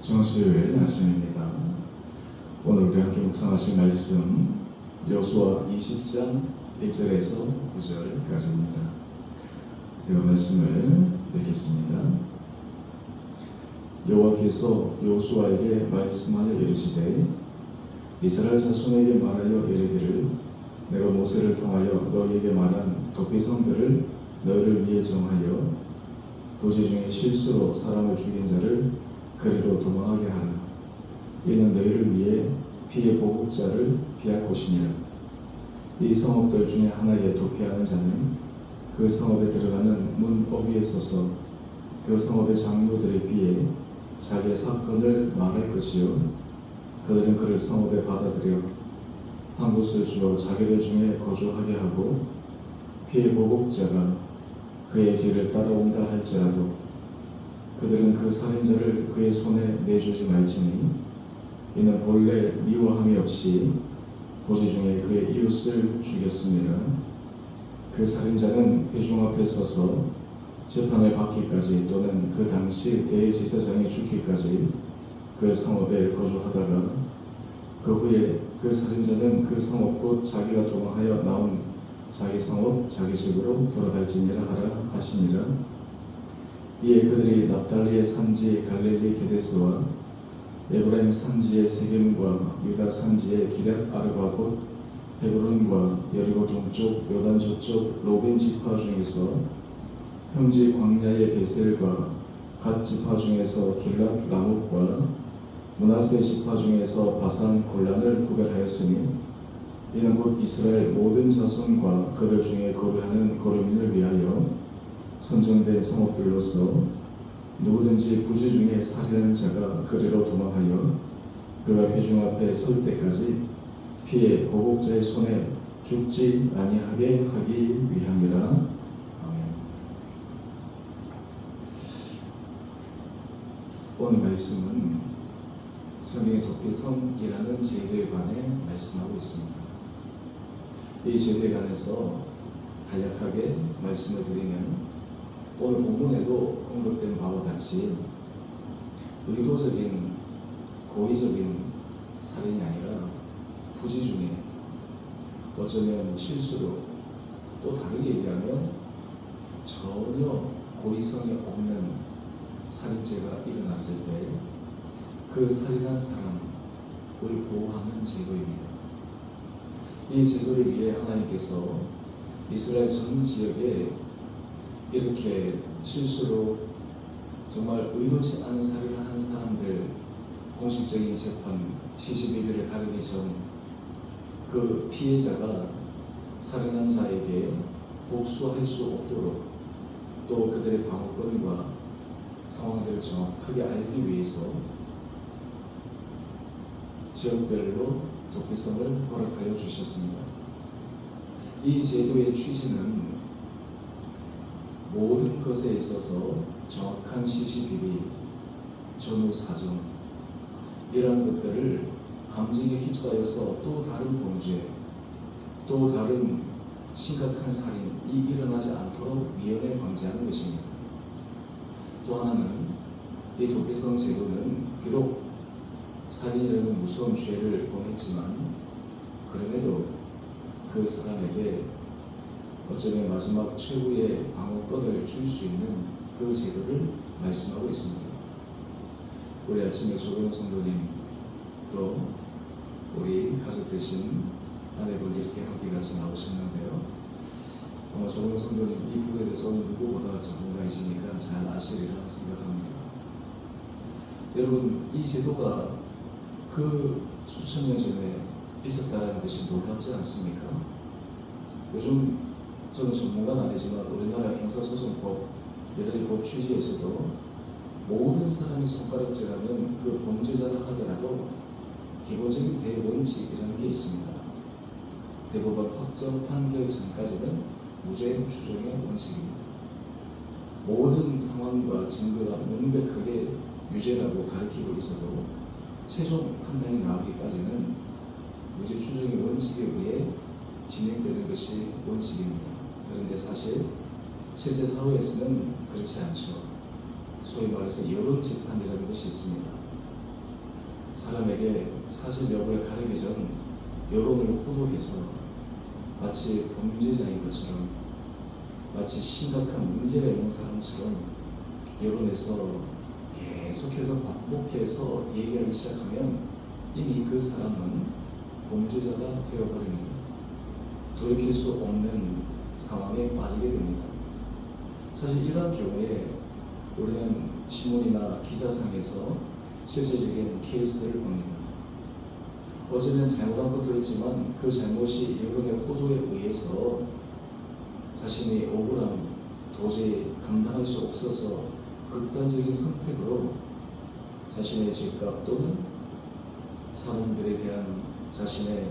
정수요일 아침입니다. 오늘 우리 함께 묵상하실 말씀 여호수아 20장 1절에서 9절까지입니다. 제가 말씀을 읽겠습니다. 여호와께서 여호수아에게 말씀하여 이르시되 이스라엘 자손에게 말하여 이르기를 내가 모세를 통하여 너희에게 말한 도피성들을 너희를 위해 정하여 도지 중에 실수로 사람을 죽인 자를 그리로 도망하게 하라. 이는 너희를 위해 피의 보복자를 피할 곳이니라. 이 성읍들 중에 하나에 도피하는 자는 그 성읍에 들어가는 문 어귀에 서서 그 성읍의 장로들의 귀에 자기의 사건을 말할 것이요 그들은 그를 성읍에 받아들여 한 곳을 주어 자기들 중에 거주하게 하고 피의 보복자가 그의 뒤를 따라온다 할지라도 그들은 그 살인자를 그의 손에 내주지 말지니 이는 본래 미워함이 없이 도지 중에 그의 이웃을 죽였습니다. 그 살인자는 회중 앞에 서서 재판을 받기까지 또는 그 당시 대제사장이 죽기까지 그 성읍에 거주하다가 그 후에 그 살인자는 그 성읍 곧 자기가 도망하여 나온 자기 성읍 자기 집으로 돌아갈지니라 하라 하시니라. 이에 그들이 납달리의 산지 갈릴리 게데스와 에브라임 산지의 세겜과 유다 산지의 기럇 아르바 곧 헤브론과 여리고 동쪽 요단 저쪽 로벤 지파 중에서 평지 광야의 베셀과 갓 지파 중에서 길랏 라못과 므낫세 지파 중에서 바산 골란을 구별하였으니 이는 곧 이스라엘 모든 자손과 그들 중에 거류하는 거류민을 위하여 선정된 성읍들로서 누구든지 부지 중에 살인한 자가 그리로 도망하여 그가 회중 앞에 설 때까지 피의 보복자의 손에 죽지 아니하게 하기 위함이라. 아멘. 오늘 말씀은 성경의 도피성이라는 제도에 관해 말씀하고 있습니다. 이 제도에 관해서 간략하게 말씀을 드리면 오늘 본문에도 언급된 바와 같이 의도적인 고의적인 살인이 아니라 부지 중에 어쩌면 실수로 또 다르게 얘기하면 전혀 고의성이 없는 살인죄가 일어났을 때 그 살인한 사람을 보호하는 제도입니다. 이 제도를 위해 하나님께서 이스라엘 전 지역에 이렇게 실수로 정말 의도치 않은 살인을 한 사람들 공식적인 재판 시시비비를 가리기 전 그 피해자가 살인한 자에게 복수할 수 없도록 또 그들의 방어권과 상황들을 정확하게 알기 위해서 지역별로 도피성을 허락하여 주셨습니다. 이 제도의 취지는 모든 것에 있어서 정확한 CCTV, 전후 사정 이러한 것들을 감정에 휩싸여서 또 다른 범죄, 또 다른 심각한 살인이 일어나지 않도록 미연에 방지하는 것입니다. 또 하나는 이 도피성 제도는 비록 살인이라는 무서운 죄를 범했지만 그럼에도 그 사람에게 어쩌면 마지막 최후의 방어권을 줄 수 있는 그 제도를 말씀하고 있습니다. 우리 아침에 조경 성도님 또 우리 가족 되신 아내분이 이렇게 함께 같이 나오셨는데요. 조경 성도님 이 부분에 대해서는 누구보다 전문가이시니까 잘 아시리라 생각합니다. 여러분 이 제도가 그 수천 년 전에 있었다는 것이 놀랍지 않습니까? 요즘 저는 전문가는 아니지만 우리나라 형사소송법 여전히 법 취지에서도 모든 사람이 손가락질하는 그 범죄자를 하더라도 기본적인 대원칙이라는 게 있습니다. 대법원 확정 판결 전까지는 무죄 추정의 원칙입니다. 모든 상황과 증거가 명백하게 유죄라고 가리키고 있어도 최종 판단이 나오기까지는 무죄 추정의 원칙에 의해 진행되는 것이 원칙입니다. 그런데 사실 실제 사회에서는 그렇지 않죠. 소위 말해서 여론 재판이라는 것이 있습니다. 사람에게 사실 여부를 가리기 전 여론을 호도해서 마치 범죄자인 것처럼, 마치 심각한 문제가 있는 사람처럼 여론에서 계속해서 반복해서 얘기하기 시작하면 이미 그 사람은 범죄자가 되어버립니다. 돌이킬 수 없는 상황에 빠지게 됩니다. 사실 이러한 경우에 우리는 신문이나 기사상에서 실제적인 케이스를 봅니다. 어쩌면 잘못한 것도 있지만 그 잘못이 여론의 호도에 의해서 자신이 억울함, 도저히 감당할 수 없어서 극단적인 선택으로 자신의 죄값 또는 사람들에 대한 자신의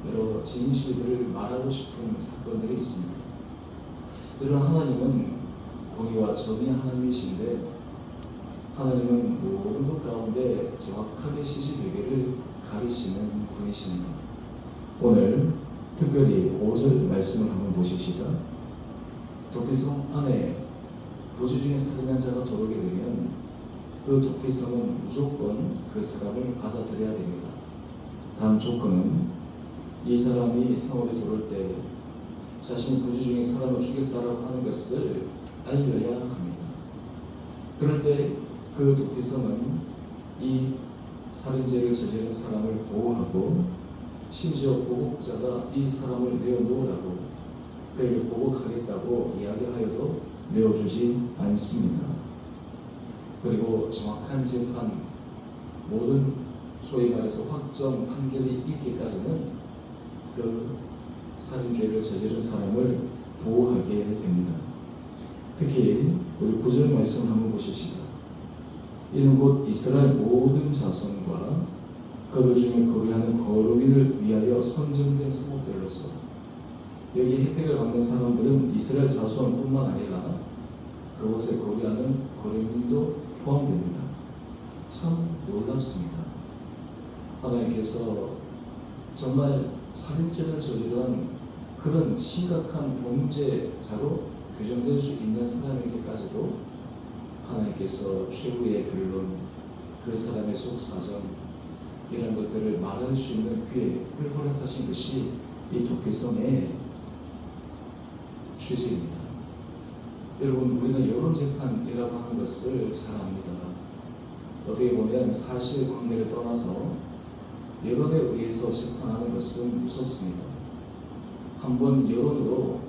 여러 진실들을 말하고 싶은 사건들이 있습니다. 이런 하나님은 공의와 정의의 하나님이신데, 하나님은 모든 것 가운데 정확하게 시시배배를 가리시는 분이십니다. 오늘 특별히 5절 말씀을 한번 보십시다. 도피성 안에 도주 중에 살인한 자가 들어오게 되면 그 도피성은 무조건 그 사람을 받아들여야 됩니다. 다음 조건은 이 사람이 성읍에 들어올 때 자신이 도주 중에 사람을 죽였다라고 하는 것을 알려야 합니다. 그럴 때 그 도피성은 이 살인죄를 저지른 사람을 보호하고 심지어 보복자가 이 사람을 내어놓으라고 그에게 보복하겠다고 이야기하여도 내어주지 않습니다. 그리고 정확한 재판, 모든 소위 말해서 확정 판결이 있기까지는 그 살인죄를 저지른 사람을 보호하게 됩니다. 특히 우리 9절 말씀 한번 보십시다. 이는 곧 이스라엘 모든 자손과 그들 중에 거류하는 거류민을 위하여 선정된 성읍들로서, 여기 혜택을 받는 사람들은 이스라엘 자손뿐만 아니라 그곳에 거류하는 거류민도 포함됩니다. 참 놀랍습니다. 하나님께서 정말 살인죄를 저지른 그런 심각한 범죄자로 규정될 수 있는 사람에게까지도 하나님께서 최후의 변론, 그 사람의 속사정, 이런 것들을 말할 수 있는 기회를 허락하신 것이 이 도피성의 취지입니다. 여러분, 우리는 여론재판이라고 하는 것을 잘 압니다. 어떻게 보면 사실관계를 떠나서 여론에 의해서 재판하는 것은 무섭습니다. 한번 여론으로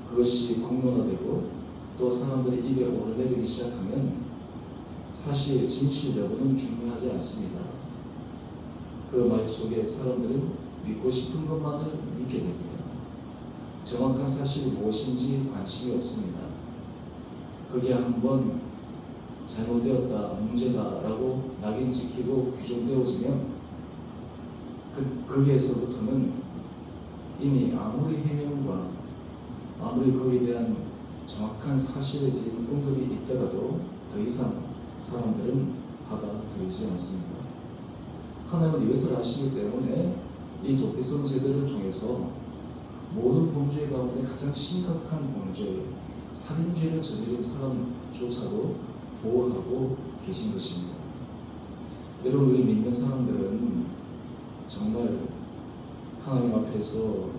그것이 공론화되고 또 사람들의 입에 오르내리기 시작하면 사실 진실 여부는 중요하지 않습니다. 그 말 속에 사람들은 믿고 싶은 것만을 믿게 됩니다. 정확한 사실이 무엇인지 관심이 없습니다. 그게 한번 잘못되었다, 문제다라고 낙인 찍히고 규정되어지면 거기에서부터는 이미 아무리 해명과 아무리 거기에 대한 정확한 사실에 대한 언급이 있더라도 더 이상 사람들은 받아들이지 않습니다. 하나님은 이것을 아시기 때문에 이 도피성 제도를 통해서 모든 범죄 가운데 가장 심각한 범죄, 살인죄를 저지른 사람조차도 보호하고 계신 것입니다. 여러분, 우리 믿는 사람들은 정말 하나님 앞에서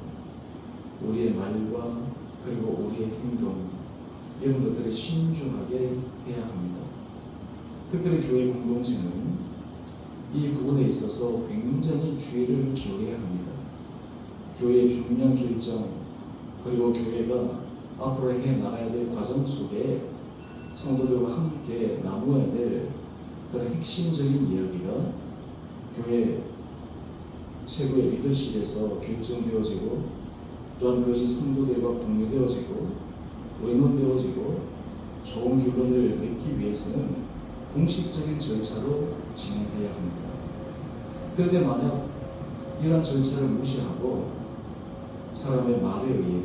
우리의 말과 그리고 우리의 행동, 이런 것들을 신중하게 해야 합니다. 특별히 교회 공동체는 이 부분에 있어서 굉장히 주의를 기울여야 합니다. 교회의 중요한 결정, 그리고 교회가 앞으로 해 나가야 될 과정 속에 성도들과 함께 나누어야 될 그런 핵심적인 이야기가 교회 최고의 리더십에서 결정되어지고, 또한 그것이 성도들과 공유되어지고 의논되어지고 좋은 결론을 맺기 위해서는 공식적인 절차로 진행해야 합니다. 그런데 만약 이러한 절차를 무시하고 사람의 말에 의해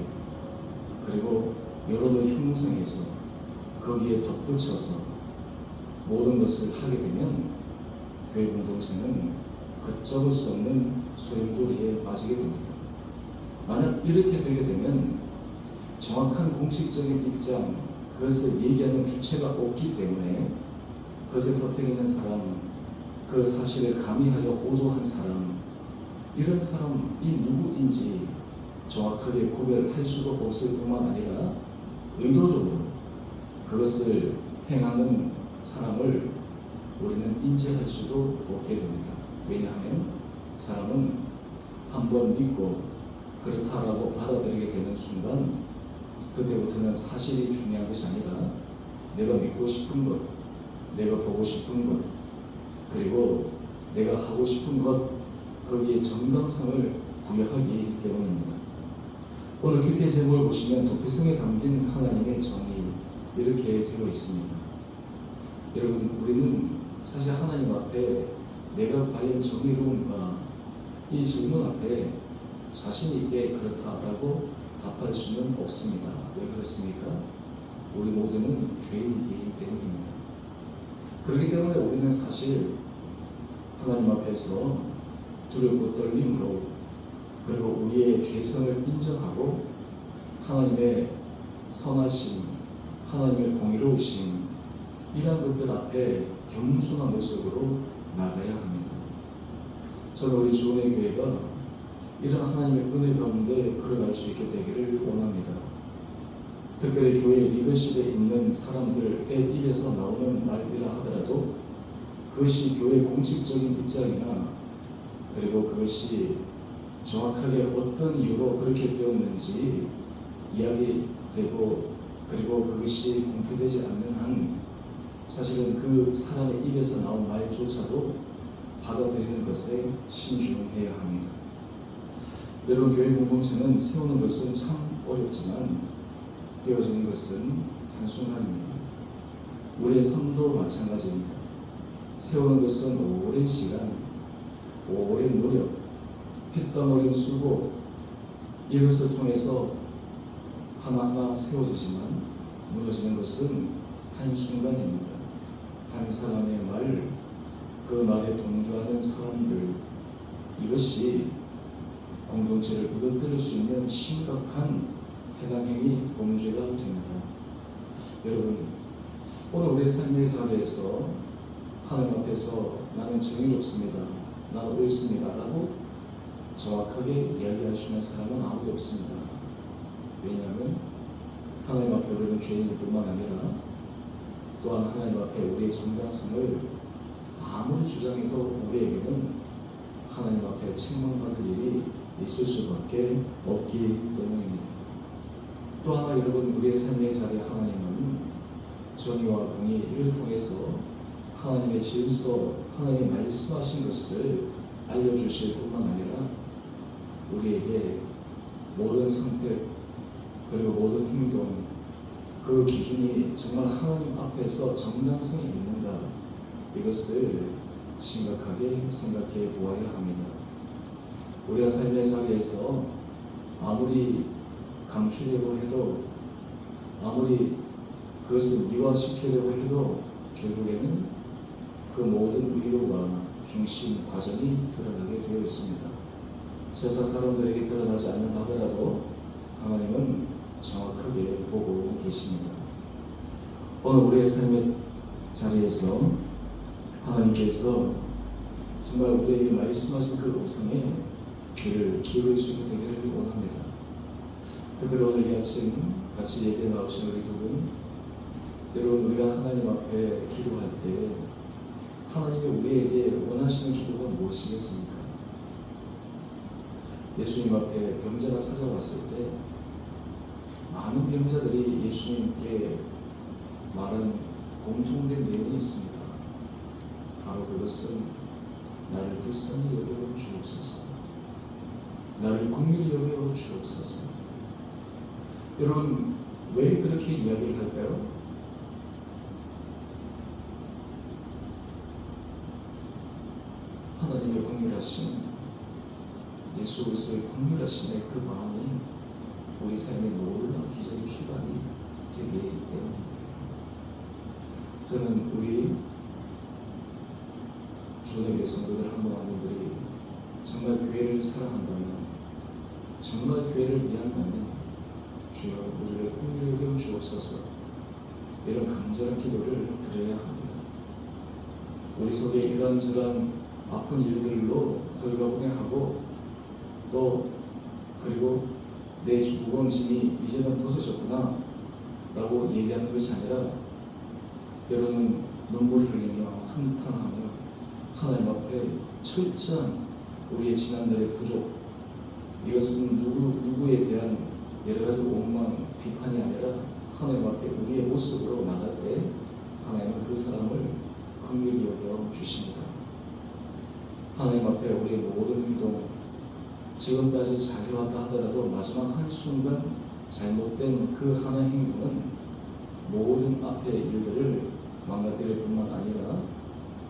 그리고 여론을 형성해서 거기에 덧붙여서 모든 것을 하게 되면 교회 공동체는 걷잡을 수 없는 소용돌이에 빠지게 됩니다. 만약 이렇게 되게 되면 정확한 공식적인 입장, 그것을 얘기하는 주체가 없기 때문에 그것을 버티는 사람, 그 사실을 가미하려 오도한 사람, 이런 사람이 누구인지 정확하게 구별할 수도 없을 뿐만 아니라 의도적으로 그것을 행하는 사람을 우리는 인정할 수도 없게 됩니다. 왜냐하면 사람은 한번 믿고 그렇다라고 받아들이게 되는 순간 그때부터는 사실이 중요한 것이 아니라 내가 믿고 싶은 것, 내가 보고 싶은 것, 그리고 내가 하고 싶은 것, 거기에 정당성을 부여하기 때문입니다. 오늘 큐티의 제목을 보시면 도피성에 담긴 하나님의 정의, 이렇게 되어 있습니다. 여러분, 우리는 사실 하나님 앞에 내가 과연 정의로운가, 이 질문 앞에 자신 있게 그렇다라고 답할 수는 없습니다. 왜 그렇습니까? 우리 모두는 죄인이기 때문입니다. 그렇기 때문에 우리는 사실 하나님 앞에서 두렵고 떨림으로, 그리고 우리의 죄성을 인정하고 하나님의 선하심, 하나님의 공의로우심, 이러한 것들 앞에 겸손한 모습으로 나가야 합니다. 저는 우리 주원의 교회가 이런 하나님의 은혜 가운데 걸어갈 수 있게 되기를 원합니다. 특별히 교회 리더십에 있는 사람들의 입에서 나오는 말이라 하더라도 그것이 교회의 공식적인 입장이나, 그리고 그것이 정확하게 어떤 이유로 그렇게 되었는지 이야기되고, 그리고 그것이 공표되지 않는 한 사실은 그 사람의 입에서 나온 말조차도 받아들이는 것에 신중해야 합니다. 여러분, 교회 공동체는 세우는 것은 참 어렵지만 되어지는 것은 한순간입니다. 우리의 삶도 마찬가지입니다. 세우는 것은 오랜 시간, 오랜 노력, 피땀 흘린 수고, 이것을 통해서 하나하나 세워지지만 무너지는 것은 한순간입니다. 한 사람의 말, 그 말에 동조하는 사람들, 이것이 공동체를 무너뜨릴 수 있는 심각한 해당 행위, 범죄가 됩니다. 여러분, 오늘 우리의 삶의 자리에서 하나님 앞에서 나는 정의롭습니다, 나는 옳습니다 라고 정확하게 이야기할 수 있는 사람은 아무도 없습니다. 왜냐하면 하나님 앞에 우리는 죄인일 뿐만 아니라 또한 하나님 앞에 우리의 정당성을 아무리 주장해도 우리에게는 하나님 앞에 책망받을 일이 있을 수밖에 없기 때문입니다. 또 하나, 여러분, 우리의 삶의 자리에 하나님은 정의와 공의, 이를 통해서 하나님의 질서, 하나님이 말씀하신 것을 알려주실 뿐만 아니라 우리에게 모든 선택, 그리고 모든 행동, 그 기준이 정말 하나님 앞에서 정당성이 있는가, 이것을 심각하게 생각해 보아야 합니다. 우리가 삶의 자리에서 아무리 감추려고 해도, 아무리 그것을 미화시키려고 해도 결국에는 그 모든 의도와 중심 과정이 드러나게 되어 있습니다. 세상 사람들에게 드러나지 않는다 하더라도 하나님은 정확하게 보고 계십니다. 오늘 우리의 삶의 자리에서 하나님께서 정말 우리에게 말씀하신 그 음성에 귀를 기울일 수 있게 되기를 원합니다. 특별히 오늘 이 아침 같이 예배에 나오신 우리 두 분, 여러분, 우리가 하나님 앞에 기도할 때 하나님이 우리에게 원하시는 기도가 무엇이겠습니까? 예수님 앞에 병자가 찾아왔을 때 많은 병자들이 예수님께 말한 공통된 내용이 있습니다. 바로 그것은 나를 불쌍히 여겨 주옵소서, 나를 긍휼히 여겨 주옵소서. 여러분, 왜 그렇게 이야기를 할까요? 하나님의 긍휼하심, 예수 그리스도의 긍휼하심의 그 마음이 우리 삶의 놀라운 기적의 출발이 되기 때문입니다. 저는 우리 주님의 성도들 한 분 한 분들이 정말 교회를 사랑한다면, 정말 교회를 위한다면 주여 우리를 긍휼히 여겨 주옵소서, 이런 간절한 기도를 드려야 합니다. 우리 속에 이런저런 아픈 일들로 홀가분해하고 또 그리고 내 무거운 짐이 이제는 벗어졌구나 라고 얘기하는 것이 아니라 때로는 눈물 흘리며 한탄하며 하나님 앞에 철저한 우리의 지난날의 부족, 이것은 누구에 대한 여러 가지 원망, 비판이 아니라 하나님 앞에 우리의 모습으로 나갈 때 하나님은 그 사람을 긍휼히 여겨 주십니다. 하나님 앞에 우리의 모든 행동, 지금까지 잘 해왔다 하더라도 마지막 한순간 잘못된 그 하나의 행동은 모든 앞의 일들을 망가뜨릴 뿐만 아니라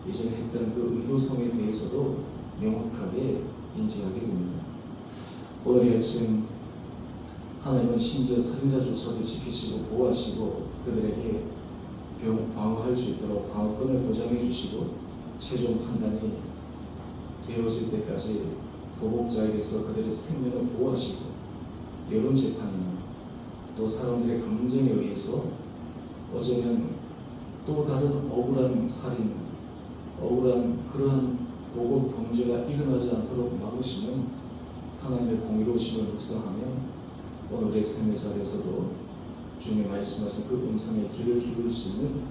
이전에 했던 그 의도성에 대해서도 명확하게 인지하게 됩니다. 오늘 아침 하나님은 심지어 살인자조차도 지키시고 보호하시고 그들에게 방어할 수 있도록 방어권을 보장해 주시고 최종 판단이 되어질 때까지 보복자에게서 그들의 생명을 보호하시고 여론 재판이나 또 사람들의 감정에 의해서 어쩌면 또 다른 억울한 살인, 억울한 그러한 보복 범죄가 일어나지 않도록 막으시는 하나님의 공의로우심을 묵상하며 오늘의 삶의 자리에서도 주님의 말씀하신 그 음성에 귀를 기울일 수 있는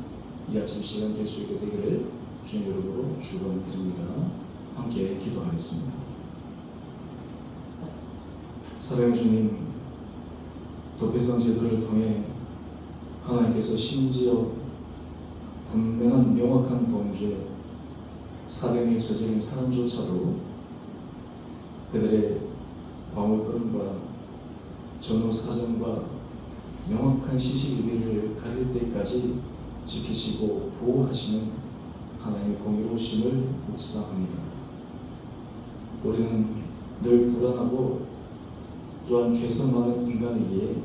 이 아침 시간 될 수 있게 되기를 주님 이름으로 축원드립니다. 함께 기도하겠습니다. 사랑의 주님, 도피성 제도를 통해 하나님께서 심지어 분명한 명확한 범죄, 살인을 저지른 사람조차도 그들의 방어권과 전후사정과 명확한 시시비비를 가릴 때까지 지키시고 보호하시는 하나님의 공의로우심을 묵상합니다. 우리는 늘 불안하고 또한 죄성 많은 인간이기에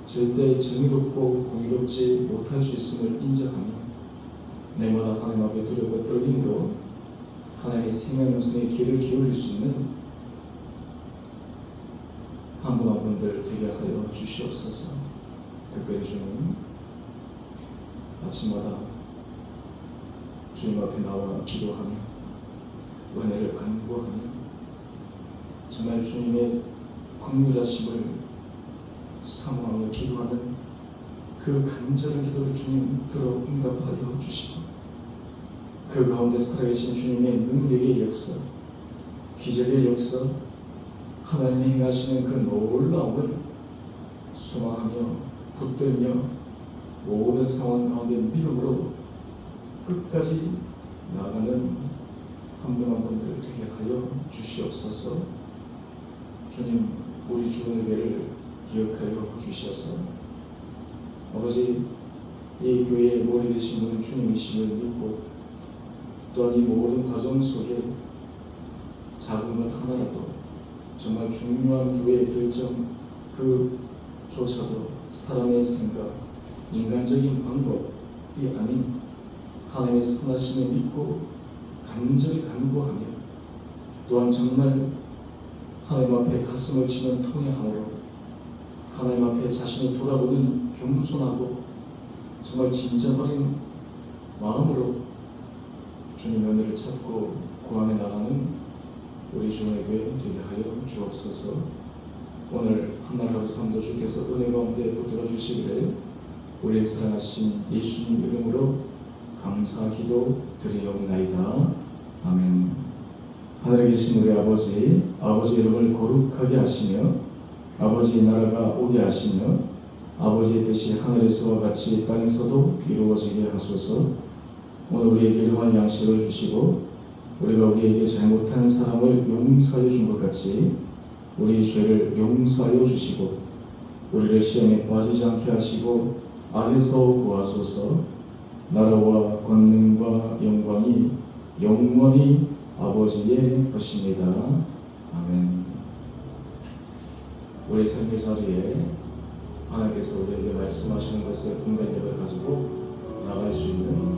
절대 정의롭고 공의롭지 못할 수 있음을 인정하며 날마다 하나님 앞에 두렵고 떨림으로 하나님의 생명의 음성에 귀를 기울일 수 있는 한 분 한 분들 되게 하여 주시옵소서. 특별히 주님, 아침마다 주님 앞에 나와 기도하며 은혜를 간구하며 정말 주님의 긍휼하심을 사모하며 기도하는 그 간절한 기도를 주님 들어 응답하여 주시고 그 가운데 살아계신 주님의 능력의 역사, 기적의 역사, 하나님이 행하시는 그 놀라움을 소망하며 붙들며 모든 상황 가운데 믿음으로 끝까지 나아가는 한 분 한 분들 되게 하여 주시옵소서. 주님, 우리 주의 교회를 기억하여 주셔서 아버지, 이 교회의 머리 되신 분은 주님이심을 믿고 또한 이 모든 과정 속에 작은 것 하나라도 정말 중요한 교회의 결정 그조차도 사람의 생각, 인간적인 방법이 아닌 하나님의 선하심을 믿고 간절히 간구하며 또한 정말 하나님 앞에 가슴을 치는 통회함으로 하나님 앞에 자신을 돌아보는 겸손하고 정말 진정어린 마음으로 주님의 은혜를 찾고 구하며 나가는 우리 주의 교회 되게 하여 주옵소서. 오늘 한날 하루 삶도 주께서 은혜 가운데 붙들어 주시기를 우리의 사랑하신 예수님 이름으로 감사 기도 드리옵나이다. 아멘. 하늘에 계신 우리 아버지 이름을 거룩하게 하시며 아버지의 나라가 오게 하시며 아버지의 뜻이 하늘에서와 같이 땅에서도 이루어지게 하소서. 오늘 우리에게 일용할 양식을 주시고 우리가 우리에게 잘못한 사람을 용서하여 준 것 같이 우리 죄를 용서하여 주시고 우리를 시험에 빠지지 않게 하시고 악에서 구하소서. 나라와 권능과 영광이 영원히 아버지의 것입니다. 아멘. 우리 삶의 자리에 하나님께서 우리에게 말씀하시는 것을 분별력을 가지고 나갈 수 있는